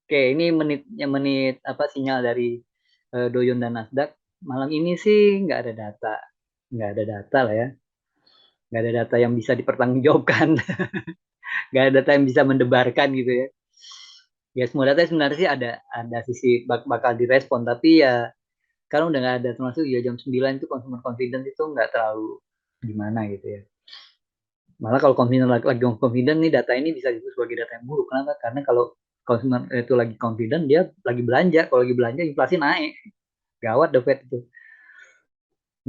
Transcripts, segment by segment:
Oke, ini menit apa sinyal dari Dow Jones dan Nasdaq. Malam ini sih nggak ada data lah ya, nggak ada data yang bisa dipertanggungjawabkan, nggak ada data yang bisa mendebarkan gitu ya. Ya semua data sebenarnya sih ada sisi bakal direspon, tapi ya kalau udah nggak ada termasuk ya jam 9 itu consumer confidence itu nggak terlalu gimana gitu ya. Malah kalau confident lagi confident nih data ini bisa disebut sebagai data yang buruk. Kenapa? Karena kalau consumer itu lagi confident dia lagi belanja, kalau lagi belanja inflasi naik. Gawat the Fed itu.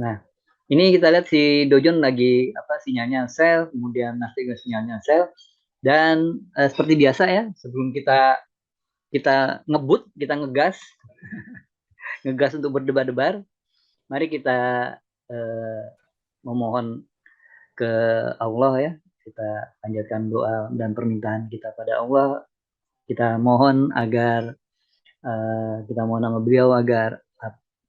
Nah, ini kita lihat si Dow Jones lagi apa sinyalnya sell, kemudian Nasdaq juga sinyalnya sell dan seperti biasa ya, sebelum kita kita ngebut, kita ngegas, ngegas untuk berdebar-debar, mari kita eh, memohon ke Allah ya. Kita panjatkan doa dan permintaan kita pada Allah. Kita mohon agar kita mohon nama beliau agar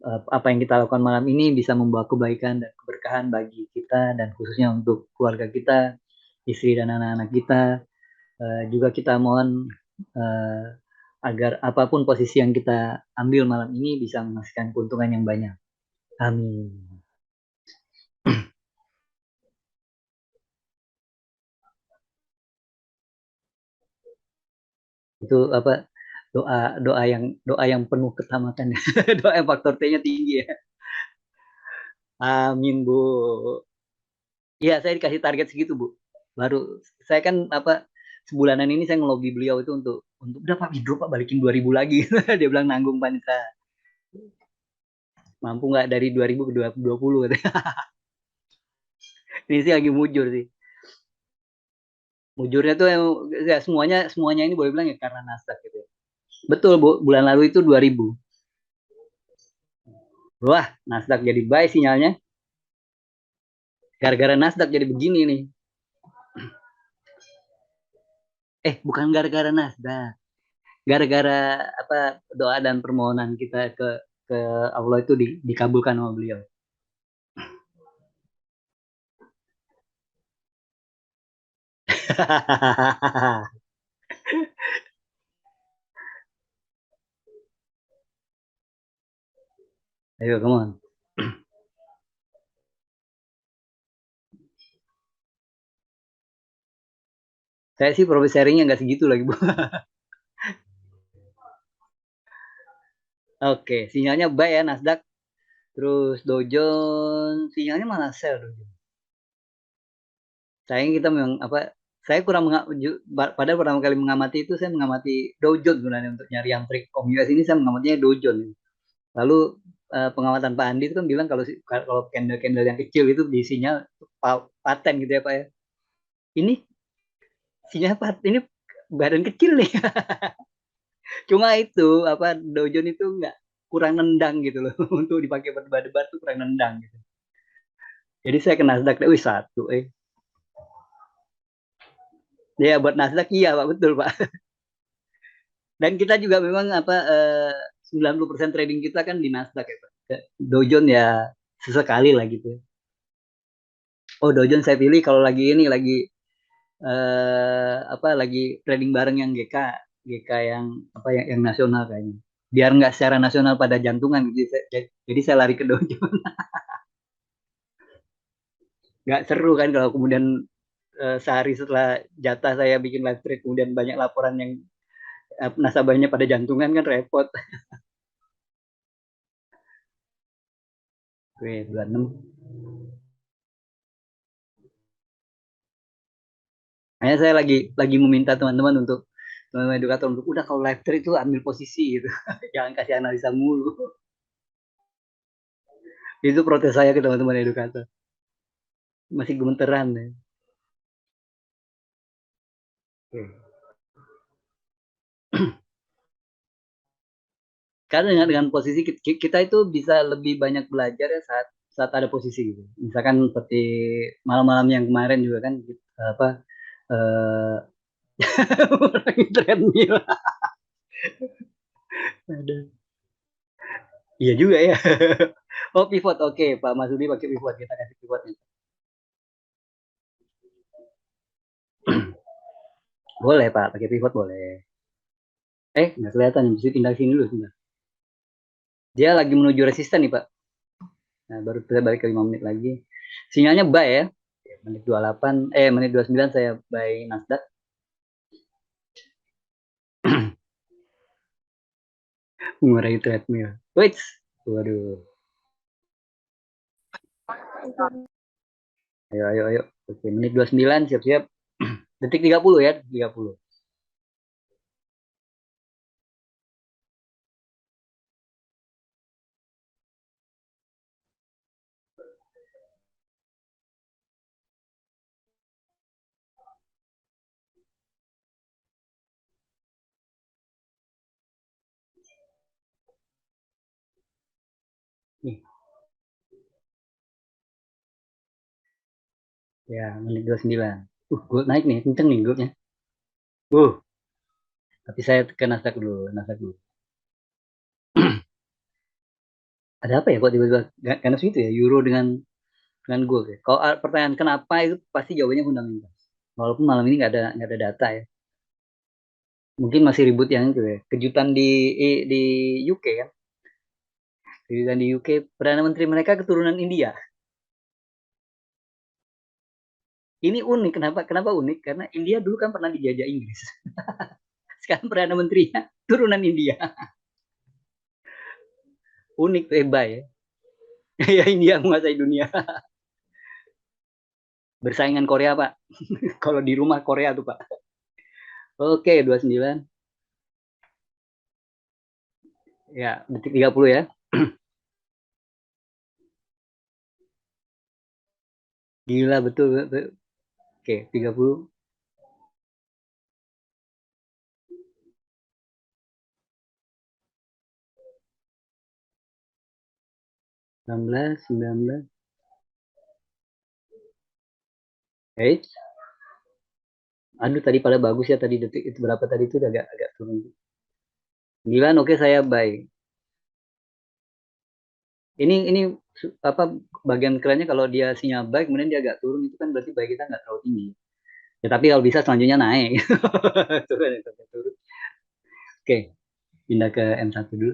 apa yang kita lakukan malam ini bisa membawa kebaikan dan keberkahan bagi kita dan khususnya untuk keluarga kita, istri dan anak-anak kita. Juga kita mohon uh, agar apapun posisi yang kita ambil malam ini bisa menghasilkan keuntungan yang banyak. Amin. Itu apa doa doa yang penuh ketamatan ya. Doa yang faktor T-nya tinggi ya. Amin, Bu. Iya, saya dikasih target segitu, Bu. Baru saya kan apa sebulanan ini saya ngelobi beliau itu untuk udah Pak withdraw Pak balikin 2000 lagi. Dia bilang nanggung panitra. Mampu nggak dari 2000 ke 2020 katanya. Ini sih lagi mujur sih. Mujurnya tuh yang ya semuanya semuanya ini boleh bilang ya karena Nasdaq gitu ya. Betul, Bu. Bulan lalu itu 2000. Wah, Nasdaq jadi buy sinyalnya. Gara-gara Nasdaq jadi begini nih. Bukan gara-gara Nasdaq. Gara-gara apa doa dan permohonan kita ke Allah itu dikabulkan sama beliau. Ayo, come on. Saya sih profit sharingnya nggak segitu lagi, Bu. Oke, sinyalnya buy ya Nasdaq. Terus Dow Jones, sinyalnya malah sell Dow Jones. Sayang kita memang apa? Saya kurang padahal pertama kali mengamati itu saya mengamati Dow Jones sebenarnya untuk nyari yang trik Om US ini saya mengamatinya Dow Jones. Lalu pengamatan Pak Andi itu kan bilang kalau candle-candle yang kecil itu di sinyal paten gitu ya Pak ya. Ini sinyal ini badan kecil nih. Cuma itu apa Dow Jones itu nggak kurang nendang gitu loh untuk dipakai berdebat-debat tuh kurang nendang gitu. Jadi saya ke Nasdaq, wih satu. Ya buat Nasdaq iya Pak betul Pak. Dan kita juga memang apa 90% trading kita kan di Nasdaq ya Pak. Dow Jones ya sesekali lah gitu. Oh Dow Jones saya pilih kalau lagi ini apa lagi trading bareng yang GK yang apa yang nasional kayaknya. Biar nggak secara nasional pada jantungan gitu. Jadi saya lari ke Dow Jones. Nggak seru kan kalau kemudian sehari setelah jatah saya bikin live trade kemudian banyak laporan yang nasabahnya pada jantungan kan repot. Oke, 26. Makanya saya lagi meminta teman-teman untuk teman-teman edukator untuk udah kalau live trade itu ambil posisi gitu. Jangan kasih analisa mulu. Itu protes saya ke teman-teman edukator. Masih gemeteran ya. Oke. Karena dengan posisi kita itu bisa lebih banyak belajar ya saat saat ada posisi gitu. Misalkan seperti malam-malam yang kemarin juga kan apa eh treadmill. Ada. Iya juga ya. Oh pivot, oke Pak Masudi pakai pivot kita kasih pivotnya. Boleh Pak, pakai pivot boleh. Nggak kelihatan, mesti pindah sini dulu sebentar. Dia lagi menuju resisten nih, Pak. Nah, baru kita balik ke 5 menit lagi. Sinyalnya buy ya. Menit 28, menit 29 saya buy Nasdaq. Mengurangi treadmill. Wait. Waduh. Ayo, ayo, ayo. Oke, menit 29, siap-siap. Detik 30 ya, 30. Nih, ya, menit 29. Gold naik nih, kenceng nih goldnya. Tapi saya ke Nasdaq dulu, Nasdaq dulu. Ada apa ya kok tiba-tiba karena segitu ya, euro dengan gold ya. Kalau pertanyaan kenapa itu pasti jawabannya fundamental. Walaupun malam ini nggak ada data ya. Mungkin masih ribut yang itu ya. Kejutan di UK kan. Kejutan di UK, Perdana Menteri mereka keturunan India. Ini unik, kenapa? Kenapa unik? Karena India dulu kan pernah dijajah Inggris. Sekarang Perdana Menterinya turunan India. Unik, hebat ya. Ya India menguasai dunia. Bersaingan Korea, Pak. Kalau di rumah Korea tuh, Pak. Oke, 29. Ya, detik 30 ya. Gila, betul, betul. Oke, 30. 19, 19. Eits. Aduh, tadi pada bagus ya tadi detik itu berapa tadi itu udah agak turun. 9, oke saya buy. Ini apa bagian kerennya kalau dia sinyal buy kemudian dia agak turun itu kan berarti buy kita nggak terlalu tinggi. Ya tapi kalau bisa selanjutnya naik. Turun, turun. Oke, pindah ke M1 dulu.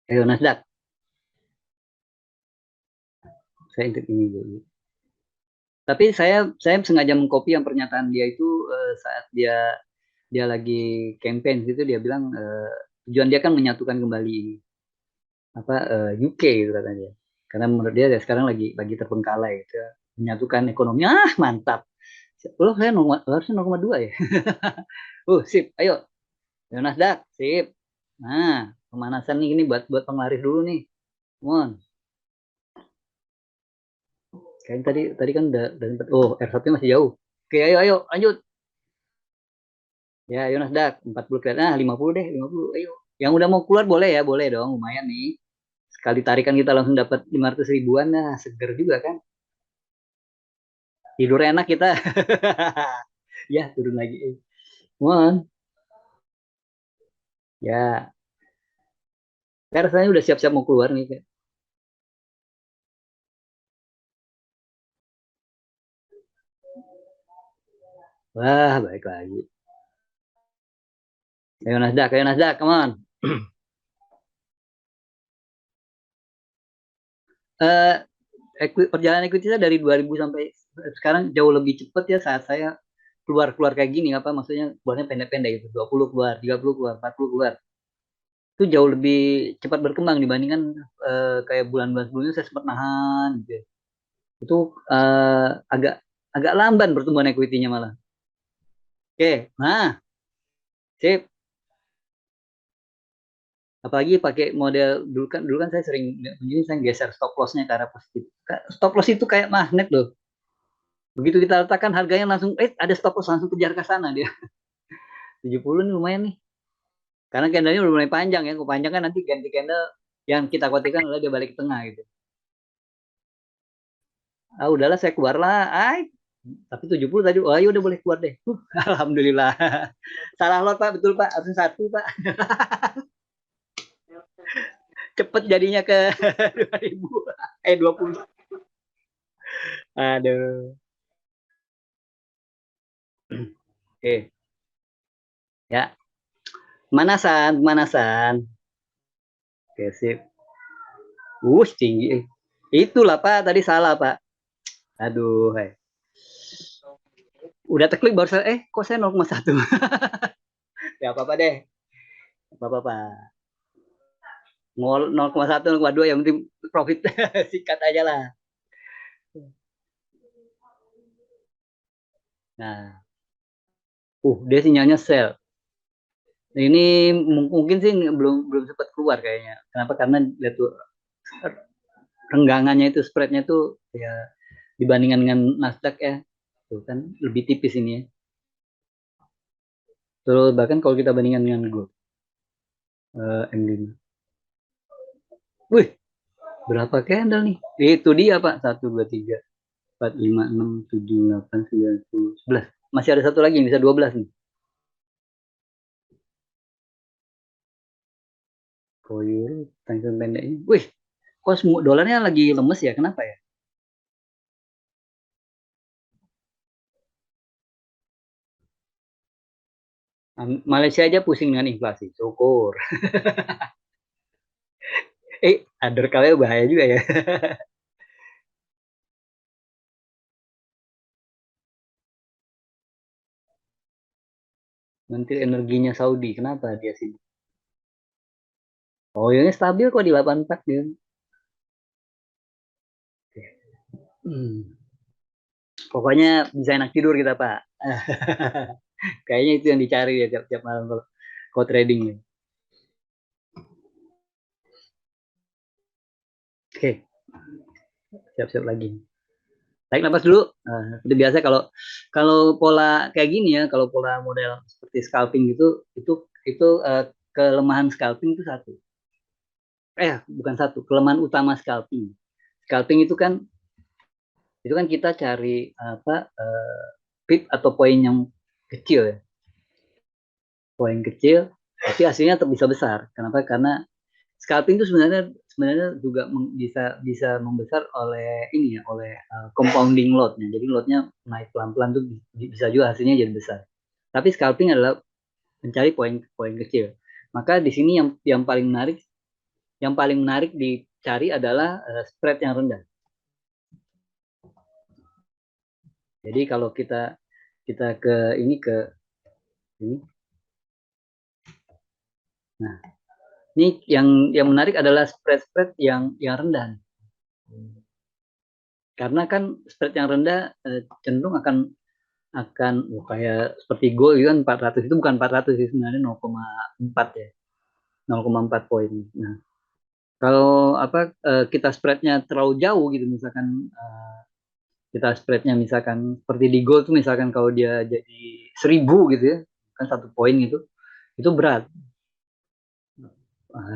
Ayo Nasdaq. Saya intip ini dulu. Tapi saya sengaja mengcopy yang pernyataan dia itu saat dia dia lagi campaign gitu dia bilang tujuan dia kan menyatukan kembali apa UK gitu katanya. Karena menurut dia ya sekarang lagi terbengkalai gitu. Ya. Menyatukan ekonomi. Ah, mantap. Loh, saya harusnya 0,2 ya. Sip. Ayo. Ayo Nasdaq, sip. Nah, pemanasan nih ini buat buat penglaris dulu nih. Come on. Kayaknya tadi kan udah sempat. R1 masih jauh. Oke, ayo ayo lanjut. Ya, ayo Nasdaq 40 kelihatan. Nah, 50 deh, 50. Ayo. Yang udah mau keluar boleh ya, boleh dong, lumayan nih. Sekali tarikan kita langsung dapat 500 ribuan, nah seger juga kan. Tidur enak kita. Ya, turun lagi. Mon, ya. Saya rasanya udah siap-siap mau keluar nih. Wah, baik lagi. Ayo Nasdaq, come on. Eh, perjalanan equity saya dari 2000 sampai sekarang jauh lebih cepat ya saat saya keluar-keluar kayak gini apa maksudnya keluarnya pendek-pendek gitu 20 keluar 30 keluar 40 keluar itu jauh lebih cepat berkembang dibandingkan kayak bulan-bulan sebelumnya saya sempat nahan gitu ya. Itu agak agak lamban pertumbuhan equity-nya malah. Oke, nah, sip. Apalagi pakai model dulu kan saya sering begini saya geser stop loss-nya ke arah positif. Stop loss itu kayak magnet loh. Begitu kita letakkan harganya langsung ada stop loss langsung kejar ke sana dia. 70 nih lumayan nih. Karena candlenya udah mulai panjang ya. Kalau panjang kan nanti ganti candle yang kita khawatirkan adalah dia balik ke tengah gitu. Ah udahlah saya keluar lah. Tapi 70 tadi. Oh ya udah boleh keluar deh. Alhamdulillah. Salah lot Pak, betul Pak. Harusnya satu Pak. Cepet jadinya ke 2000. 20. Aduh. Oke, ya. Manasan, manasan. Oke, sip. Tinggi. Itulah Pak, tadi salah Pak. Aduh, hai. Udah teklik baru saya, kok saya 0,1. Ya apa-apa deh. Apa-apa. 0,1, 0,2 yang penting profit. Sikat aja lah. Nah, dia sinyalnya sell. Ini mungkin sih belum belum sempat keluar kayaknya. Kenapa? Karena lihat tuh renggangannya itu spreadnya tuh ya dibandingkan dengan Nasdaq ya, tuh kan lebih tipis ini ya. Terus bahkan kalau kita bandingkan dengan gold M5. Wih, berapa candle nih? Itu dia Pak. 1, 2, 3, 4, 5, 6, 7, 8, 9, 10, 11. Masih ada satu lagi yang bisa 12 nih. Koyur, time pendeknya. Wih, kok semua dolarnya lagi lemes ya? Kenapa ya? Malaysia aja pusing dengan inflasi. Syukur. Undercall-nya bahaya juga ya. Menteri Energinya Saudi. Kenapa dia sih? Oh, ini stabil kok di 84 dia. Hmm. Pokoknya bisa enak tidur kita, Pak. Kayaknya itu yang dicari ya tiap-tiap malam kalau trading ya. Oke, siap-siap lagi. Tarik nafas dulu. Itu biasa kalau kalau pola kayak gini ya, kalau pola model seperti scalping gitu, itu kelemahan scalping itu satu. Bukan satu, kelemahan utama scalping. Scalping itu kan kita cari apa pip atau poin yang kecil ya, poin kecil, tapi hasilnya tetap bisa besar. Kenapa? Karena scalping itu sebenarnya sebenarnya juga bisa bisa membesar oleh ini ya, oleh compounding load-nya. Jadi load-nya naik pelan-pelan tuh bisa juga hasilnya jadi besar. Tapi scalping adalah mencari poin-poin kecil. Maka di sini yang paling menarik dicari adalah spread yang rendah. Jadi kalau kita kita ke ini. Nah, ini yang menarik adalah spread-spread yang rendah. Karena kan spread yang rendah cenderung akan kayak seperti gold itu kan 400, itu bukan 400 sih sebenarnya 0,4 ya. 0,4 poin. Nah, kalau kita spreadnya terlalu jauh gitu, misalkan kita spreadnya misalkan seperti di gold tuh, misalkan kalau dia jadi 1.000 gitu ya, kan 1 poin itu berat.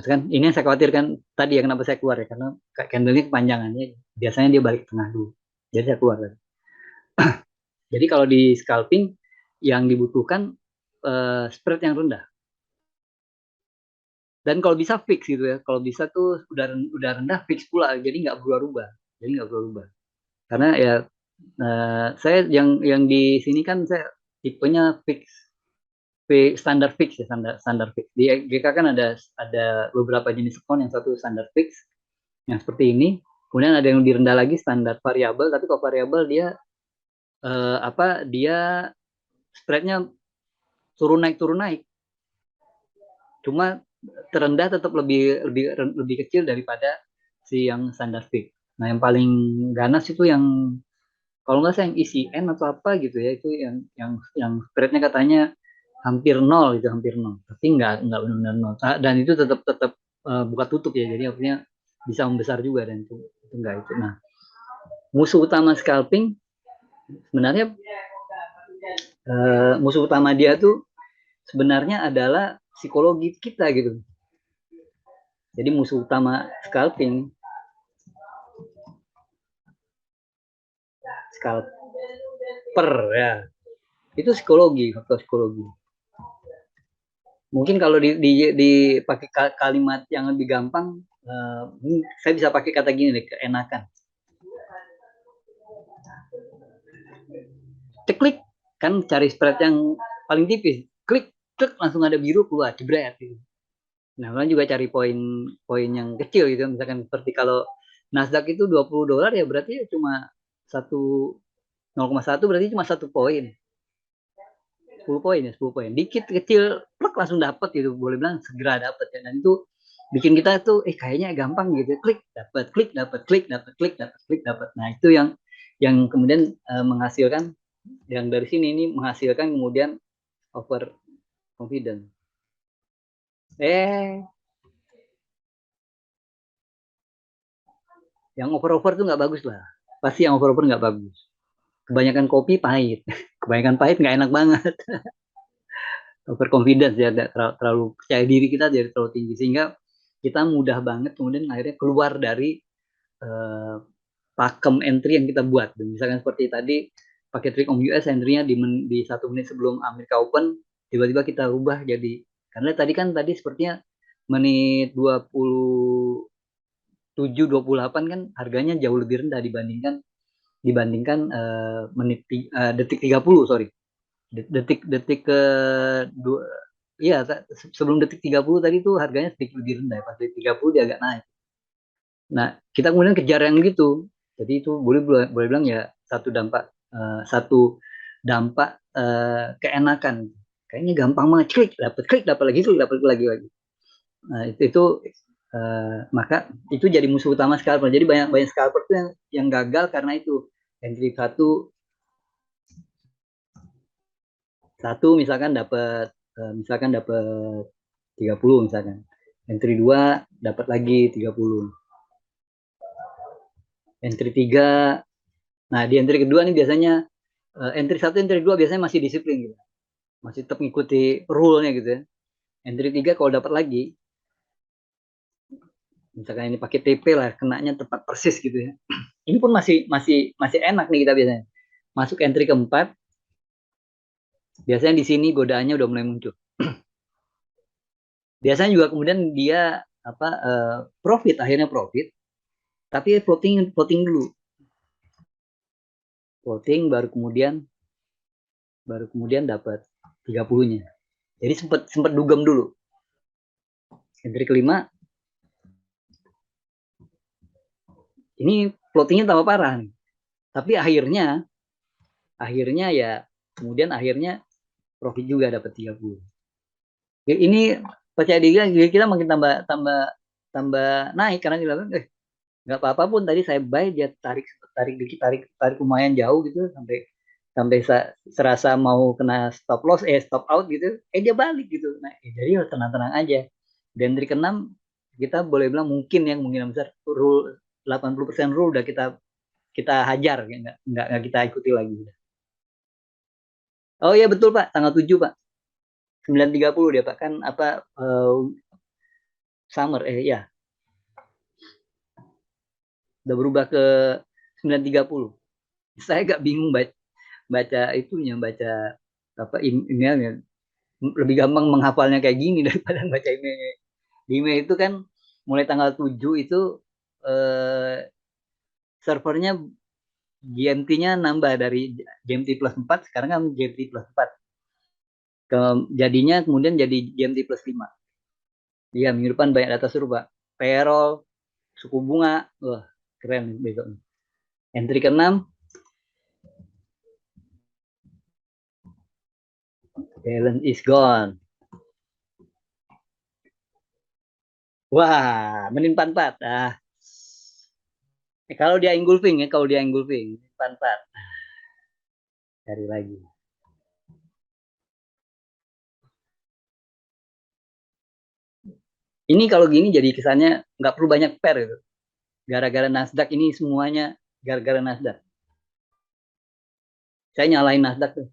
Kan ini yang saya khawatirkan tadi ya, kenapa saya keluar ya, karena candlenya kepanjangannya biasanya dia balik tengah dulu, jadi saya keluar. Jadi kalau di scalping yang dibutuhkan spread yang rendah, dan kalau bisa fix gitu ya, kalau bisa tuh udah rendah fix pula, jadi nggak berubah-ubah, karena ya saya yang di sini kan saya tipenya fix, standar fix ya, standar fix. Di GK kan ada beberapa jenis account, yang satu standar fix yang seperti ini, kemudian ada yang lebih rendah lagi standar variabel, tapi kalau variabel dia dia spreadnya turun naik, cuma terendah tetap lebih lebih lebih kecil daripada si yang standar fix. Nah, yang paling ganas itu yang kalau nggak saya yang ECN atau apa gitu ya, itu yang spreadnya katanya hampir nol, itu hampir nol, tapi nggak benar-benar nol. Dan itu tetap tetap buka tutup ya, jadi artinya bisa membesar juga, dan itu nggak itu. Nah, musuh utama scalping sebenarnya musuh utama dia tuh sebenarnya adalah psikologi kita gitu. Jadi musuh utama scalper ya, itu psikologi, faktor psikologi. Mungkin kalau dipakai kalimat yang lebih gampang, saya bisa pakai kata gini deh, keenakan. Ceklik kan cari spread yang paling tipis, klik, klik langsung ada biru keluar, jebret gitu. Nah, orang juga cari poin-poin yang kecil gitu, misalkan seperti kalau Nasdaq itu $20 ya berarti cuma 0,1 berarti cuma 1 poin. 10 poin ya, 10 poin. Dikit kecil, plek langsung dapat gitu, boleh bilang segera dapat ya. Dan itu bikin kita tuh kayaknya gampang gitu, klik dapat, klik dapat, klik dapat, klik dapat, klik dapat. Nah, itu yang kemudian menghasilkan yang dari sini ini menghasilkan kemudian over confidence. Yang over tuh nggak bagus lah. Pasti yang over nggak bagus. Kebanyakan kopi pahit. Kebanyakan pahit nggak enak banget. Over confidence ya, terlalu percaya diri kita jadi terlalu tinggi sehingga kita mudah banget kemudian akhirnya keluar dari pakem entry yang kita buat. Dan misalkan seperti tadi pakai trick on US entry-nya di 1 menit sebelum Amerika Open, tiba-tiba kita rubah jadi, karena tadi sepertinya menit 27-28 kan harganya jauh lebih rendah dibandingkan detik 30, sorry. Detik ke dua, iya, sebelum detik 30 tadi tuh harganya sedikit lebih rendah, pas detik 30 dia agak naik. Nah, kita kemudian kejar yang gitu. Jadi itu boleh bilang ya satu dampak keenakan. Kayaknya gampang banget, klik dapat lagi, klik dapat lagi. Nah, itu maka itu jadi musuh utama scalper. Jadi banyak scalper tuh yang gagal karena itu. Entry satu misalkan dapat 30 misalkan. Entry 2 dapat lagi 30. Entry 3, nah di entry kedua nih biasanya entry 1, entry 2 biasanya masih disiplin gitu. Masih tetap ngikuti rule-nya gitu ya. Entry 3 kalau dapat lagi, misalkan ini pakai TP lah, kenanya tepat persis gitu ya. Ini pun masih enak nih kita biasanya. Masuk entry keempat, biasanya di sini godaannya udah mulai muncul. Biasanya juga kemudian dia akhirnya profit, tapi floating dulu. Floating baru kemudian dapat 30-nya. Jadi sempat dugem dulu. Entry kelima, ini floatingnya tambah parah nih. Tapi akhirnya ya kemudian akhirnya profit juga dapat 30. Ini percaya diri kita makin tambah naik karena kita bilang nggak apa-apa pun tadi saya buy dia tarik lumayan jauh gitu sampai serasa mau kena stop out gitu, dia balik gitu. Nah, jadi tenang-tenang aja. Dan dari keenam kita boleh bilang mungkin besar rule 80% rule udah kita hajar, nggak kita ikuti lagi. Oh iya betul Pak, tanggal 7 Pak, 9.30 dia Pak, kan summer ya udah berubah ke 9.30. Saya agak bingung baca emailnya, lebih gampang menghafalnya kayak gini daripada baca emailnya. Di email itu kan mulai tanggal 7 itu servernya GMT-nya nambah dari GMT plus 4, sekarang kan GMT plus 4. Jadinya kemudian jadi GMT plus 5. Iya, minggu depan banyak data serupa. Payroll, suku bunga, wah keren besok. Entry ke-6, balance is gone. Wah, menit 44. Kalau dia engulfing 44. Cari lagi. Ini kalau gini jadi kesannya nggak perlu banyak pair gitu. Gara-gara Nasdaq ini semuanya gara-gara Nasdaq. Saya nyalain Nasdaq tuh.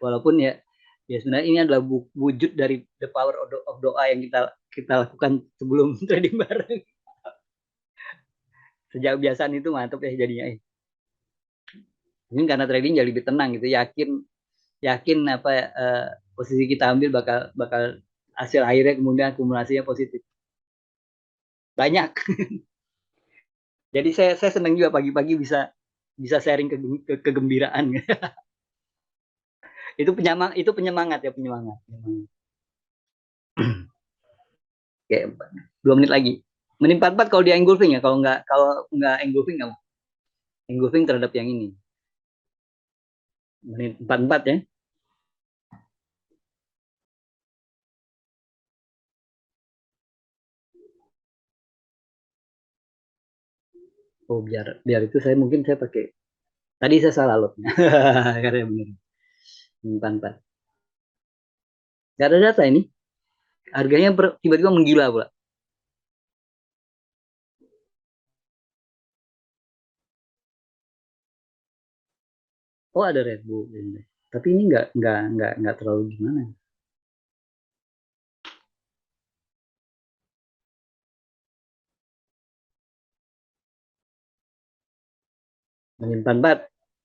Walaupun ya sebenarnya ini adalah wujud dari the power of doa yang kita lakukan sebelum trading bareng. Sejak kebiasaan itu mantap ya jadinya. Ini karena trading jadi lebih tenang gitu, yakin posisi kita ambil bakal hasil akhirnya kemudian akumulasinya positif. Banyak. Jadi saya senang juga pagi-pagi bisa sharing kegembiraan. Itu penyemangat ya, penyemangat. Oke, 2 menit lagi. Menit 44 kalau dia engulfing ya, kalau nggak engulfing nggak mau. Engulfing terhadap yang ini. Menit 44 ya. Oh, biar biar itu saya mungkin saya pakai. Tadi saya salah lotnya. Karena benar. Menit 44. Gak ada data ini. Harganya tiba-tiba menggila pula. Oh, ada Red Bull. Tapi ini nggak terlalu gimana. Menyimpan bat.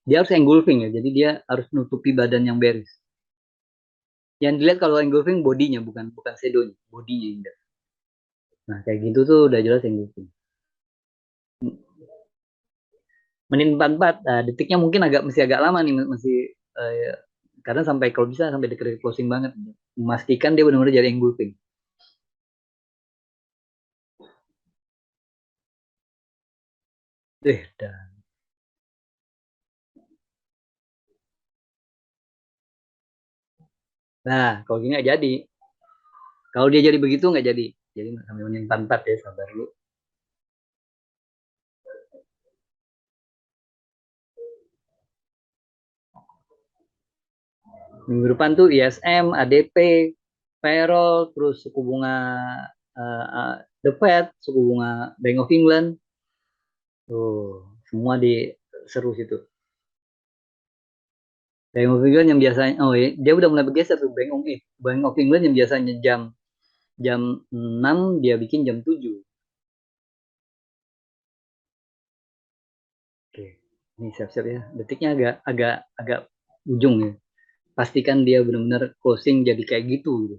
Dia harus engulfing ya. Jadi dia harus nutupi badan yang beris. Yang dilihat kalau engulfing bodinya, bukan bukan shadownya, bodinya enggak. Nah, kayak gitu tuh udah jelas engulfing. Menit 44, nah, detiknya mungkin masih agak lama nih, masih eh, karena sampai kalau bisa sampai deket closing banget. Memastikan dia benar-benar jadi engulfing. Dah. Nah, kalau gini nggak jadi. Kalau dia jadi begitu nggak jadi. Jadi sampai menit 44 ya, sabar dulu. Minggu depan tuh ISM, ADP, payroll, terus suku bunga The Fed, suku bunga Bank of England, tuh semua di seru situ. Bank of England yang biasanya, oh ya, dia udah mulai bergeser tuh Bank of England yang biasanya jam jam 6 dia bikin jam 7. Oke, ini siap-siap ya. Detiknya agak agak agak ujung ya. Pastikan dia benar-benar closing jadi kayak gitu, gitu.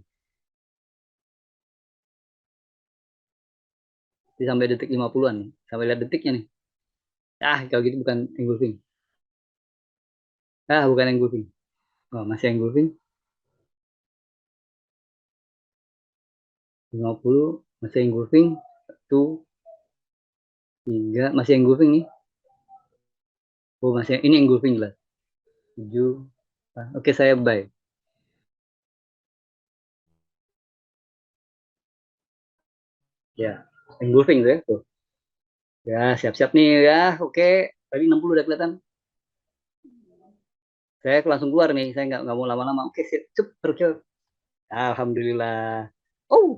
Jadi sampai detik 50-an nih. Sampai lihat detiknya nih. Ah, kalau gitu bukan engulfing. Ah, bukan engulfing. Oh, masih engulfing. 50 masih engulfing. Satu, tiga, masih engulfing nih. Oh, masih ini engulfing lah. 7. Oke, saya buy. Ya, engulfing tuh ya. Tuh. Ya, siap-siap nih ya. Oke, tadi 60 udah kelihatan. Saya langsung keluar nih. Saya nggak mau lama-lama. Oke, sip. Cup, terus. Alhamdulillah. Oh.